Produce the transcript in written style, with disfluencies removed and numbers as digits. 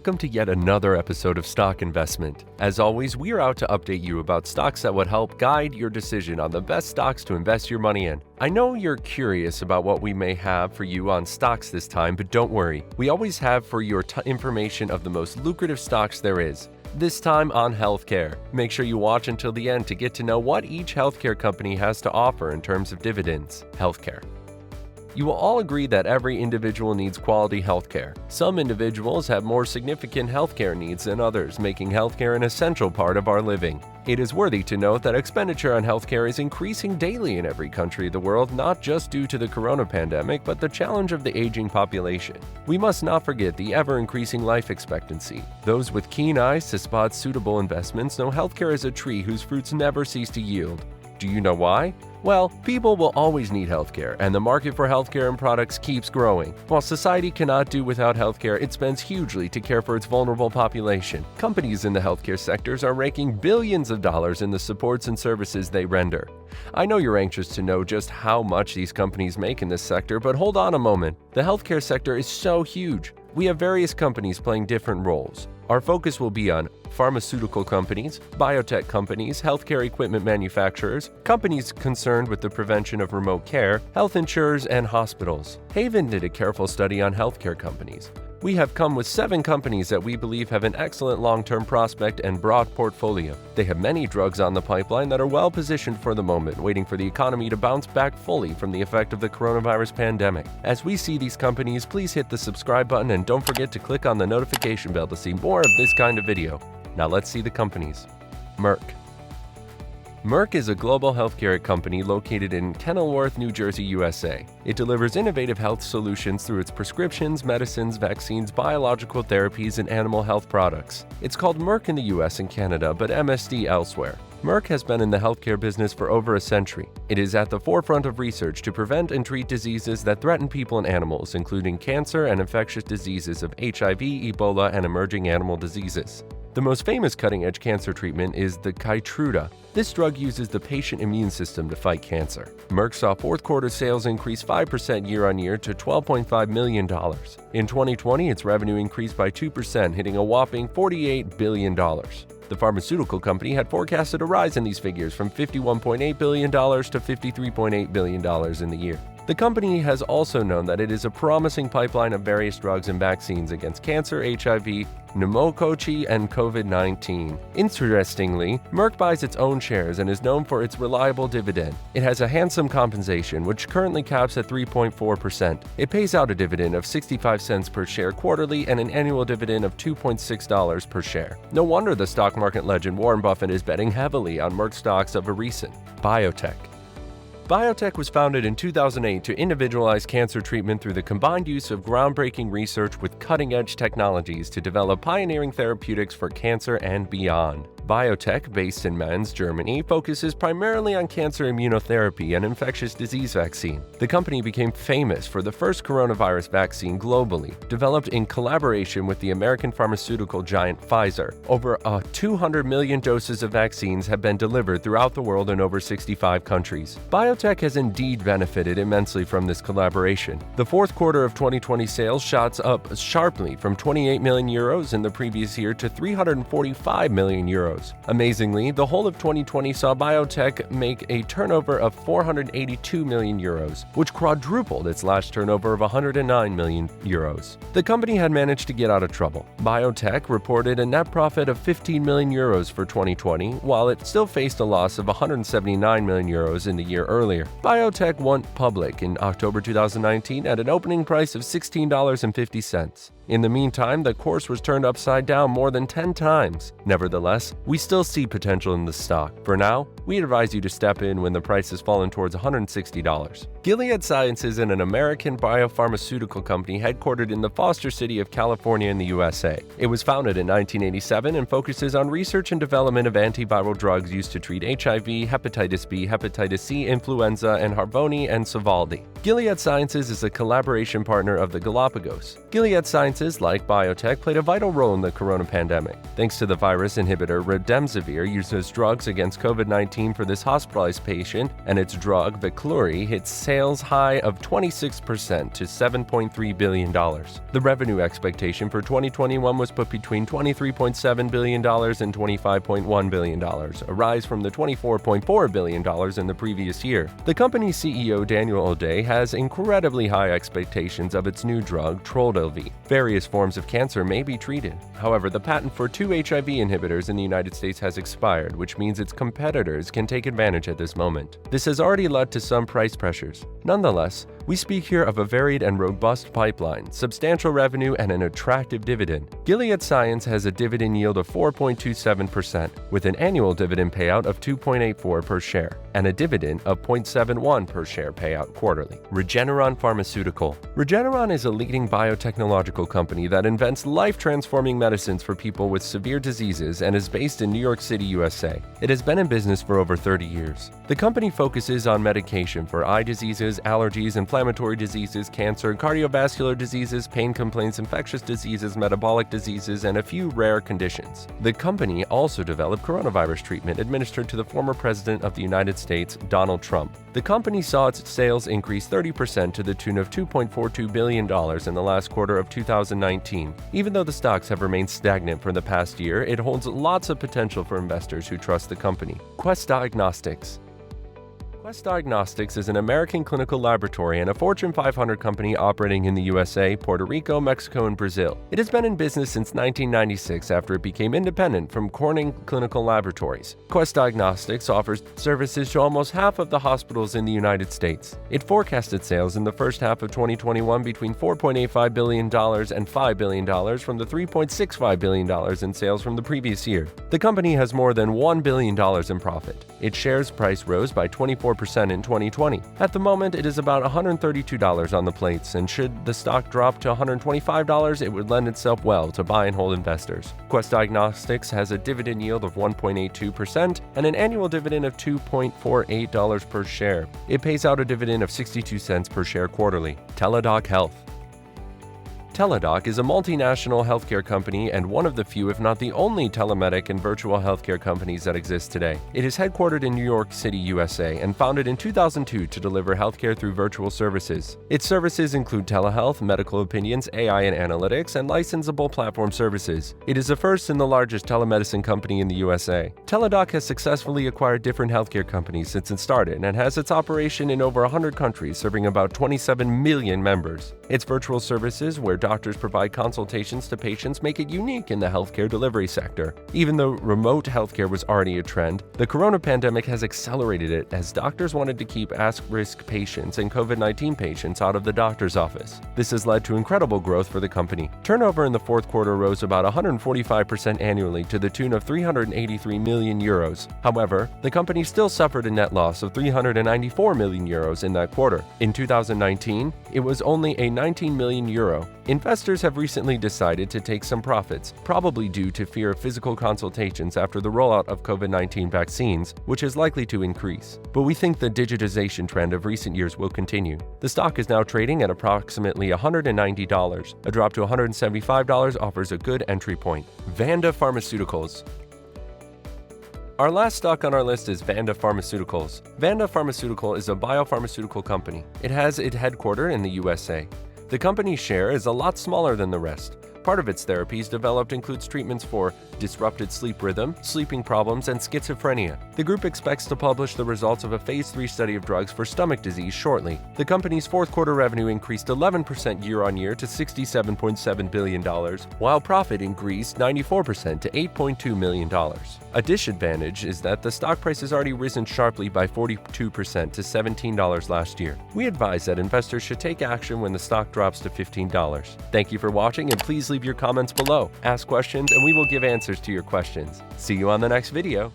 welcome to yet another episode of Stock Investment. As always, we are out to update you about stocks that would help guide your decision on the best stocks to invest your money in. I know you're curious about what we may have for you on stocks this time, but don't worry. We always have for your information of the most lucrative stocks there is. This time on healthcare. Make sure you watch until the end to get to know what each healthcare company has to offer in terms of dividends. Healthcare. You will all agree that every individual needs quality healthcare. Some individuals have more significant healthcare needs than others, making healthcare an essential part of our living. It is worthy to note that expenditure on healthcare is increasing daily in every country of the world, not just due to the corona pandemic, but the challenge of the aging population. We must not forget the ever-increasing life expectancy. Those with keen eyes to spot suitable investments know healthcare is a tree whose fruits never cease to yield. Do you know why? Well, people will always need healthcare, and the market for healthcare and products keeps growing. While society cannot do without healthcare, it spends hugely to care for its vulnerable population. Companies in the healthcare sectors are raking billions of dollars in the supports and services they render. I know you're anxious to know just how much these companies make in this sector, but hold on a moment. The healthcare sector is so huge. We have various companies playing different roles. Our focus will be on pharmaceutical companies, biotech companies, healthcare equipment manufacturers, companies concerned with the prevention of remote care, health insurers, and hospitals. Haven did a careful study on healthcare companies. We have come with 7 companies that we believe have an excellent long-term prospect and broad portfolio. They have many drugs on the pipeline that are well positioned for the moment, waiting for the economy to bounce back fully from the effect of the coronavirus pandemic. As we see these companies, please hit the subscribe button and don't forget to click on the notification bell to see more of this kind of video. Now let's see the companies. Merck. Merck is a global healthcare company located in Kenilworth, New Jersey, USA. It delivers innovative health solutions through its prescriptions, medicines, vaccines, biological therapies, and animal health products. It's called Merck in the US and Canada, but MSD elsewhere. Merck has been in the healthcare business for over a century. It is at the forefront of research to prevent and treat diseases that threaten people and animals, including cancer and infectious diseases of HIV, Ebola, and emerging animal diseases. The most famous cutting-edge cancer treatment is the Keytruda. This drug uses the patient immune system to fight cancer. Merck saw fourth quarter sales increase 5% year-on-year to $12.5 million. In 2020, its revenue increased by 2%, hitting a whopping $48 billion. The pharmaceutical company had forecasted a rise in these figures from $51.8 billion to $53.8 billion in the year. The company has also known that it is a promising pipeline of various drugs and vaccines against cancer, HIV, pneumococci, and COVID-19. Interestingly, Merck buys its own shares and is known for its reliable dividend. It has a handsome compensation, which currently caps at 3.4%. It pays out a dividend of 65 cents per share quarterly and an annual dividend of $2.6 per share. No wonder the stock market legend Warren Buffett is betting heavily on Merck stocks of a recent. Biotech. Biotech was founded in 2008 to individualize cancer treatment through the combined use of groundbreaking research with cutting-edge technologies to develop pioneering therapeutics for cancer and beyond. Biotech, based in Mainz, Germany, focuses primarily on cancer immunotherapy and infectious disease vaccine. The company became famous for the first coronavirus vaccine globally, developed in collaboration with the American pharmaceutical giant Pfizer. Over 200 million doses of vaccines have been delivered throughout the world in over 65 countries. Biotech has indeed benefited immensely from this collaboration. The fourth quarter of 2020 sales shot up sharply from 28 million euros in the previous year to 345 million euros. Amazingly, the whole of 2020 saw Biotech make a turnover of 482 million euros, which quadrupled its last turnover of 109 million euros. The company had managed to get out of trouble. Biotech reported a net profit of 15 million euros for 2020, while it still faced a loss of 179 million euros in the year earlier. Biotech went public in October 2019 at an opening price of $16.50. In the meantime, the course was turned upside down more than 10 times. Nevertheless, we still see potential in the stock. For now, we advise you to step in when the price has fallen towards $160. Gilead Sciences is an American biopharmaceutical company headquartered in the Foster City of California in the USA. It was founded in 1987 and focuses on research and development of antiviral drugs used to treat HIV, hepatitis B, hepatitis C, influenza, and Harvoni and Sovaldi. Gilead Sciences is a collaboration partner of the Galapagos. Gilead Sciences Sciences, like Biotech, played a vital role in the corona pandemic. Thanks to the virus inhibitor remdesivir used as drugs against COVID-19 for this hospitalized patient, and its drug, Veklury, hit sales high of 26% to $7.3 billion. The revenue expectation for 2021 was put between $23.7 billion and $25.1 billion, a rise from the $24.4 billion in the previous year. The company's CEO, Daniel O'Day, has incredibly high expectations of its new drug, Trodelvy. Various forms of cancer may be treated. However, the patent for 2 HIV inhibitors in the United States has expired, which means its competitors can take advantage at this moment. This has already led to some price pressures. Nonetheless, we speak here of a varied and robust pipeline, substantial revenue, and an attractive dividend. Gilead Sciences has a dividend yield of 4.27%, with an annual dividend payout of 2.84 per share, and a dividend of 0.71 per share payout quarterly. Regeneron Pharmaceutical. Regeneron is a leading biotechnological company that invents life-transforming medicines for people with severe diseases and is based in New York City, USA. It has been in business for over 30 years. The company focuses on medication for eye diseases, allergies, inflammatory diseases, cancer, cardiovascular diseases, pain complaints, infectious diseases, metabolic diseases, and a few rare conditions. The company also developed coronavirus treatment administered to the former president of the United States, Donald Trump. The company saw its sales increase 30% to the tune of $2.42 billion in the last quarter of 2019. Even though the stocks have remained stagnant for the past year, it holds lots of potential for investors who trust the company. Quest Diagnostics. Quest Diagnostics is an American clinical laboratory and a Fortune 500 company operating in the USA, Puerto Rico, Mexico, and Brazil. It has been in business since 1996 after it became independent from Corning Clinical Laboratories. Quest Diagnostics offers services to almost half of the hospitals in the United States. It forecasted sales in the first half of 2021 between $4.85 billion and $5 billion from the $3.65 billion in sales from the previous year. The company has more than $1 billion in profit. Its shares price rose by 24% in 2020. At the moment, it is about $132 on the plates, and should the stock drop to $125, it would lend itself well to buy and hold investors. Quest Diagnostics has a dividend yield of 1.82% and an annual dividend of $2.48 per share. It pays out a dividend of 62 cents per share quarterly. Teledoc Health. Teledoc is a multinational healthcare company and one of the few, if not the only, telemedic and virtual healthcare companies that exist today. It is headquartered in New York City, USA, and founded in 2002 to deliver healthcare through virtual services. Its services include telehealth, medical opinions, AI and analytics, and licensable platform services. It is the first and the largest telemedicine company in the USA. Teledoc has successfully acquired different healthcare companies since it started and has its operation in over 100 countries, serving about 27 million members. Its virtual services, where doctors provide consultations to patients, make it unique in the healthcare delivery sector. Even though remote healthcare was already a trend, the corona pandemic has accelerated it as doctors wanted to keep at-risk patients and COVID-19 patients out of the doctor's office. This has led to incredible growth for the company. Turnover in the fourth quarter rose about 145% annually to the tune of 383 million euros. However, the company still suffered a net loss of 394 million euros in that quarter. In 2019, it was only a 19 million euro. Investors have recently decided to take some profits, probably due to fear of physical consultations after the rollout of COVID-19 vaccines, which is likely to increase. But we think the digitization trend of recent years will continue. The stock is now trading at approximately $190. A drop to $175 offers a good entry point. Vanda Pharmaceuticals. Our last stock on our list is Vanda Pharmaceuticals. Vanda Pharmaceutical is a biopharmaceutical company. It has its headquarters in the USA. The company's share is a lot smaller than the rest. Part of its therapies developed includes treatments for disrupted sleep rhythm, sleeping problems, and schizophrenia. The group expects to publish the results of a phase 3 study of drugs for stomach disease shortly. The company's fourth quarter revenue increased 11% year-on-year to $67.7 billion, while profit increased 94% to $8.2 million. A disadvantage is that the stock price has already risen sharply by 42% to $17 last year. We advise that investors should take action when the stock drops to $15. Thank you for watching, and please leave your comments below. Ask questions and we will give answers to your questions. See you on the next video.